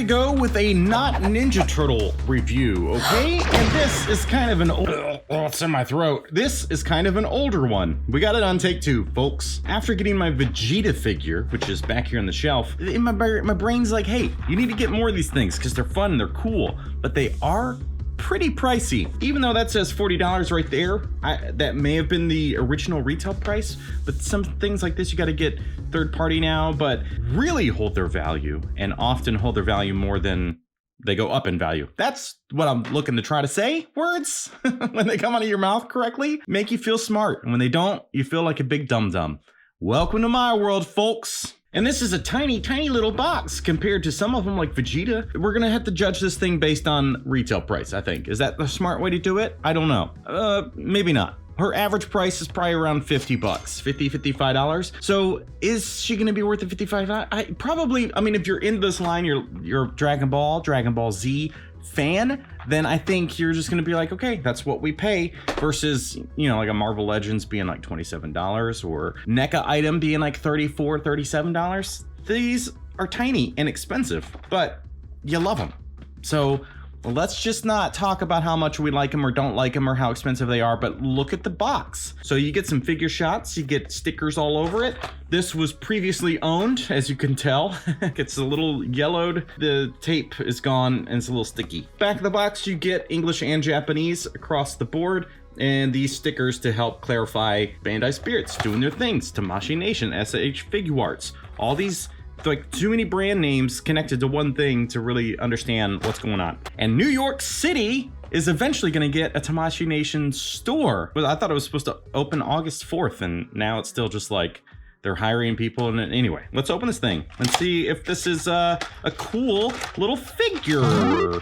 we go with a not Ninja Turtle review, okay? And this is kind of an old, oh, it's in my throat. This is kind of an older one. We got it on take two, folks. After getting my Vegeta figure, which is back here on the shelf, in my brain's like, hey, you need to get more of these things because they're fun, they're cool, but they are pretty pricey. Even though that says $40 right there, that may have been the original retail price, but some things like this you got to get third party now, but really hold their value, and often hold their value more than they go up in value. That's what I'm looking to try to say. Words, when they come out of your mouth correctly, make you feel smart. And when they don't, you feel like a big dum-dum. Welcome to my world, folks. And this is a tiny, tiny little box compared to some of them like Vegeta. We're gonna have to judge this thing based on retail price, I think. Is that the smart way to do it? I don't know. Maybe not. Her average price is probably around 50 bucks, 50, $55. So is she gonna be worth the 55? Probably, I mean, if you're into this line, you're Dragon Ball Z fan, then I think you're just gonna be like, okay, that's what we pay, versus, you know, like a Marvel Legends being like $27 or NECA item being like $34, $37. These are tiny and expensive, but you love them. So let's just not talk about how much we like them or don't like them or how expensive they are, but look at the box. So you get some figure shots, you get stickers all over it. This was previously owned, as you can tell. It's a little yellowed, the tape is gone, and it's a little sticky. Back of the box, you get English and Japanese across the board, and these stickers to help clarify Bandai Spirits doing their things, Tamashii Nation, SHFiguarts, all these, like, too many brand names connected to one thing to really understand what's going on. And New York City is eventually going to get a Tamashii Nation store. But I thought it was supposed to open August 4th, and now it's still just like they're hiring people. And anyway, let's open this thing and see if this is a cool little figure.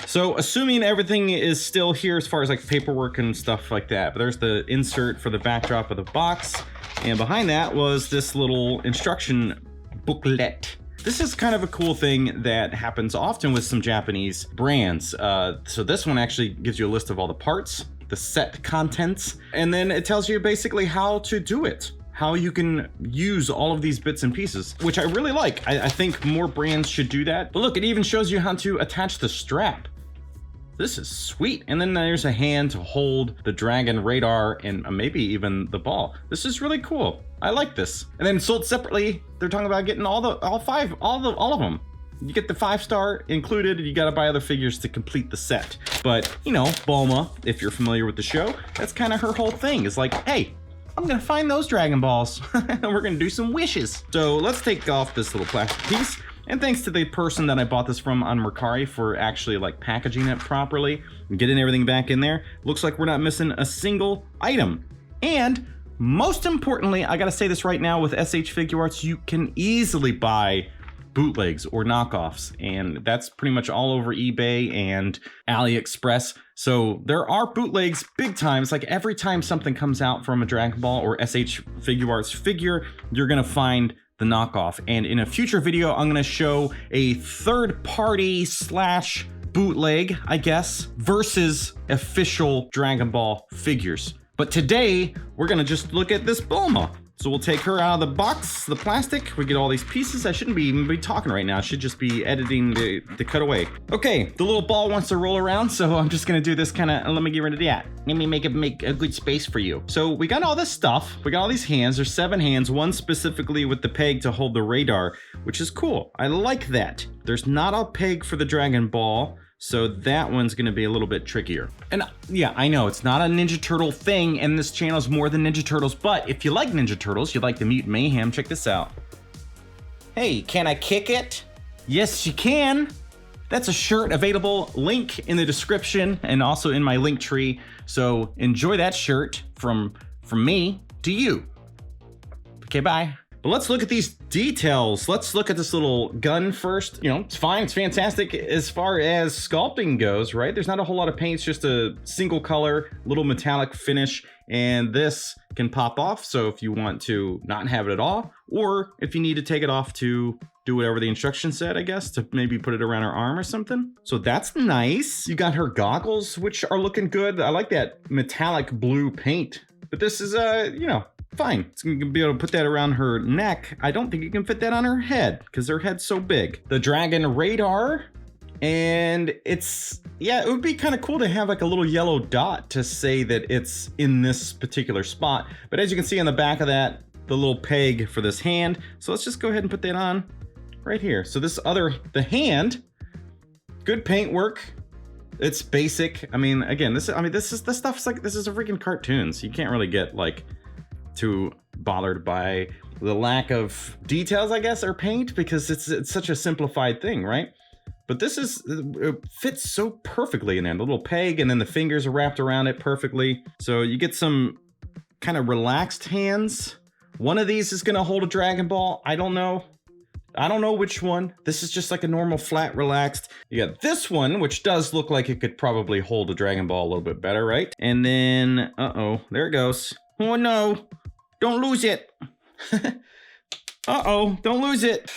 So assuming everything is still here as far as like paperwork and stuff like that, but there's the insert for the backdrop of the box, and behind that was this little instruction booklet. This is kind of a cool thing that happens often with some Japanese brands. So this one actually gives you a list of all the parts, the set contents, and then it tells you basically how to do it, how you can use all of these bits and pieces, which I really like. I think more brands should do that. But look, it even shows you how to attach the strap. This is sweet. And then there's a hand to hold the dragon radar and maybe even the ball. This is really cool. I like this. And then sold separately, they're talking about getting all of them. You get the 5-star included, you gotta buy other figures to complete the set. But, you know, Bulma, if you're familiar with the show, that's kind of her whole thing. Is like, hey, I'm gonna find those Dragon Balls and we're gonna do some wishes. So let's take off this little plastic piece. And thanks to the person that I bought this from on Mercari for actually like packaging it properly and getting everything back in there. Looks like we're not missing a single item. And most importantly, I gotta say this right now, with SHFiguarts, you can easily buy bootlegs or knockoffs, and that's pretty much all over eBay and AliExpress. So there are bootlegs big time. It's like every time something comes out from a Dragon Ball or SHFiguarts figure, you're gonna find the knockoff. And in a future video, I'm gonna show a third-party slash bootleg, I guess, versus official Dragon Ball figures. But today, we're gonna just look at this Bulma. So we'll take her out of the box, the plastic. We get all these pieces. I shouldn't even be talking right now. I should just be editing the cutaway. Okay, the little ball wants to roll around, so I'm just gonna do this kind of, let me get rid of that. Let me make a good space for you. So we got all this stuff. We got all these hands. There's 7 hands, one specifically with the peg to hold the radar, which is cool. I like that. There's not a peg for the Dragon Ball, so that one's gonna be a little bit trickier. And yeah, I know it's not a Ninja Turtle thing, and this channel is more than Ninja Turtles, but if you like Ninja Turtles, you like the Mutant Mayhem, check this out. Hey, can I kick it? Yes, you can. That's a shirt available, link in the description and also in my link tree. So enjoy that shirt from me to you. Okay, bye. But let's look at these details. Let's look at this little gun first. You know, it's fine, it's fantastic as far as sculpting goes, right? There's not a whole lot of paint, it's just a single color, little metallic finish, and this can pop off. So if you want to not have it at all, or if you need to take it off to do whatever the instructions said, I guess, to maybe put it around her arm or something. So that's nice. You got her goggles, which are looking good. I like that metallic blue paint, but this is, you know, fine. It's gonna be able to put that around her neck. I don't think you can fit that on her head because her head's so big. The dragon radar, and it's, yeah, it would be kind of cool to have like a little yellow dot to say that it's in this particular spot. But as you can see on the back of that, the little peg for this hand. So let's just go ahead and put that on right here. So this other, the hand, good paint work. It's basic. I mean, again, this is the stuff's like, this is a freaking cartoon. So you can't really get like too bothered by the lack of details, I guess, or paint, because it's such a simplified thing, right? But this is, it fits so perfectly in there. The little peg, and then the fingers are wrapped around it perfectly. So you get some kind of relaxed hands. One of these is gonna hold a Dragon Ball. I don't know which one. This is just like a normal flat relaxed. You got this one, which does look like it could probably hold a Dragon Ball a little bit better, right? And then, uh-oh, there it goes. Oh no, don't lose it. Uh-oh, don't lose it.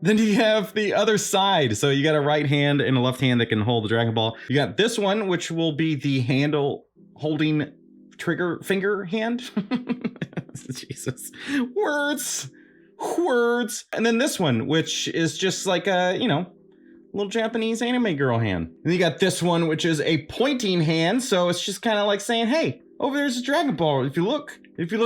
Then you have the other side. So you got a right hand and a left hand that can hold the Dragon Ball. You got this one, which will be the handle holding trigger finger hand. Jesus, words. And then this one, which is just like a, you know, little Japanese anime girl hand. And you got this one, which is a pointing hand. So it's just kind of like saying, hey, over there's a Dragon Ball. If you look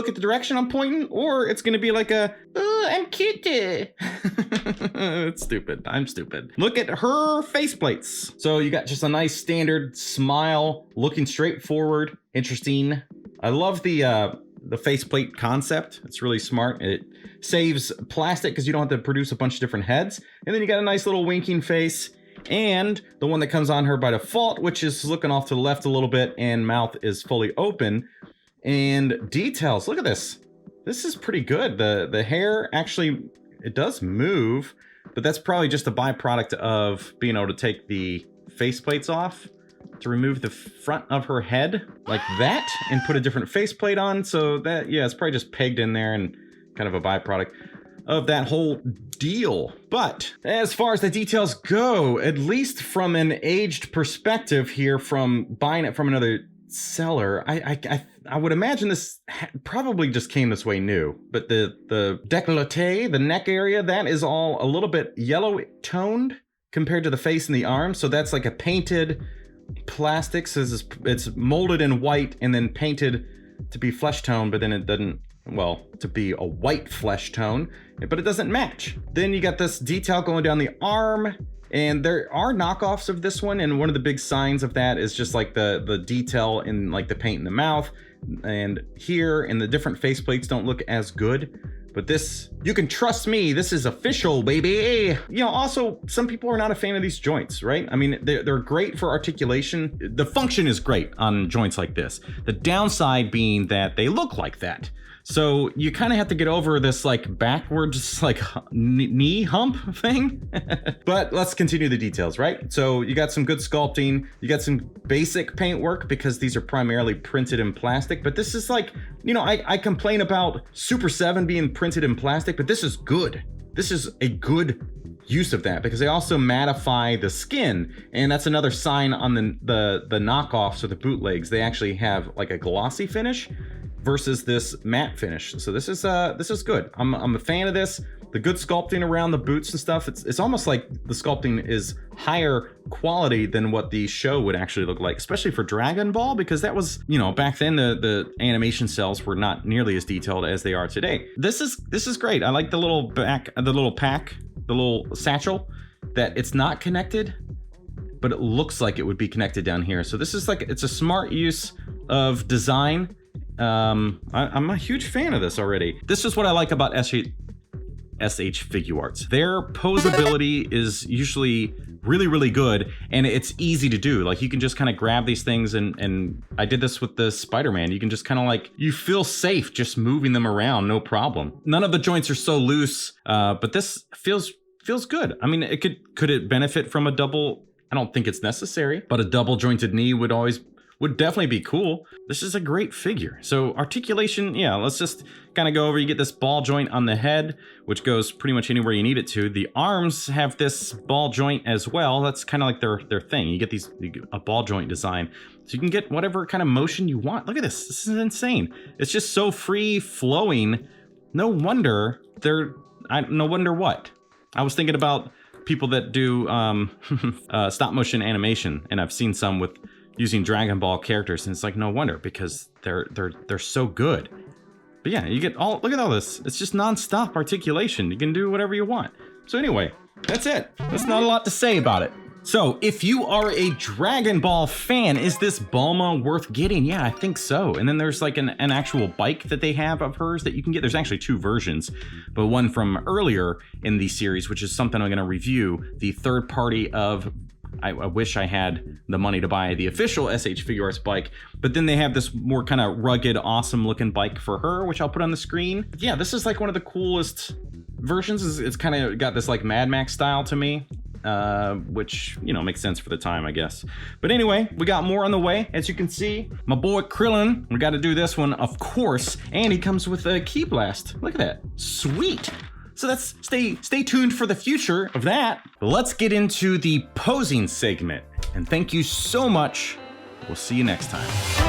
at the direction I'm pointing, or it's gonna be like a, oh, I'm cute. It's stupid. I'm stupid. Look at her faceplates. So you got just a nice standard smile, looking straight forward. Interesting. I love the faceplate concept. It's really smart. It saves plastic because you don't have to produce a bunch of different heads. And then you got a nice little winking face, and the one that comes on her by default, which is looking off to the left a little bit, and mouth is fully open. And details, look at this. This is pretty good. The hair actually, it does move, but that's probably just a byproduct of being able to take the faceplates off to remove the front of her head like that and put a different faceplate on. So that, yeah, it's probably just pegged in there and kind of a byproduct of that whole deal. But as far as the details go, at least from an aged perspective here, from buying it from another seller, I would imagine this probably just came this way new. But the décolleté, the neck area, that is all a little bit yellow toned compared to the face and the arms. So that's like a painted plastic. So it's molded in white and then painted to be flesh tone, but then it doesn't, well, to be a white flesh tone, but it doesn't match. Then you got this detail going down the arm, and there are knockoffs of this one, and one of the big signs of that is just like the detail in like the paint in the mouth, and here, and the different faceplates don't look as good. But this, you can trust me, this is official, baby. You know, also, some people are not a fan of these joints, right? I mean, they're great for articulation. The function is great on joints like this. The downside being that they look like that. So you kind of have to get over this like backwards like knee hump thing. But let's continue the details, right? So you got some good sculpting, you got some basic paint work because these are primarily printed in plastic. But this is like, you know, I complain about Super 7 being printed in plastic, but this is good. This is a good use of that because they also mattify the skin, and that's another sign on the knockoffs or the bootlegs. They actually have like a glossy finish versus this matte finish. So this is good. I'm a fan of this. The good sculpting around the boots and stuff. It's almost like the sculpting is higher quality than what the show would actually look like, especially for Dragon Ball, because that was, you know, back then the animation cells were not nearly as detailed as they are today. This is great. I like the little pack, the little satchel, that it's not connected, but it looks like it would be connected down here. So this is like, it's a smart use of design. I'm a huge fan of this already. This is what I like about SHFiguarts. Their posability is usually really, really good, and it's easy to do. Like, you can just kind of grab these things, and I did this with the Spider-Man. You can just kind of like, you feel safe just moving them around, no problem. None of the joints are so loose, but this feels good. I mean, could it benefit from a double? I don't think it's necessary, but a double jointed knee would always would definitely be cool. This is a great figure. So articulation, yeah, let's just kind of go over. You get this ball joint on the head, which goes pretty much anywhere you need it to. The arms have this ball joint as well. That's kind of like their thing. You get a ball joint design. So you can get whatever kind of motion you want. Look at this. This is insane. It's just so free flowing. No wonder no wonder what. I was thinking about people that do stop motion animation, and I've seen some with using Dragon Ball characters, and it's like no wonder, because they're so good. But yeah, you get look at all this. It's just non-stop articulation. You can do whatever you want. So anyway, that's it. That's not a lot to say about it. So if you are a Dragon Ball fan, is this Bulma worth getting? Yeah, I think so. And then there's like an actual bike that they have of hers that you can get. There's actually 2 versions, but one from earlier in the series, which is something I'm going to review, the third party of. I wish I had the money to buy the official SHFiguarts bike, but then they have this more kind of rugged, awesome looking bike for her, which I'll put on the screen. Yeah, this is like one of the coolest versions. It's kind of got this like Mad Max style to me, which, you know, makes sense for the time, I guess. But anyway, we got more on the way. As you can see, my boy Krillin, we got to do this one, of course, and he comes with a key blast. Look at that. Sweet. So that's stay tuned for the future of that. But let's get into the posing segment. And thank you so much. We'll see you next time.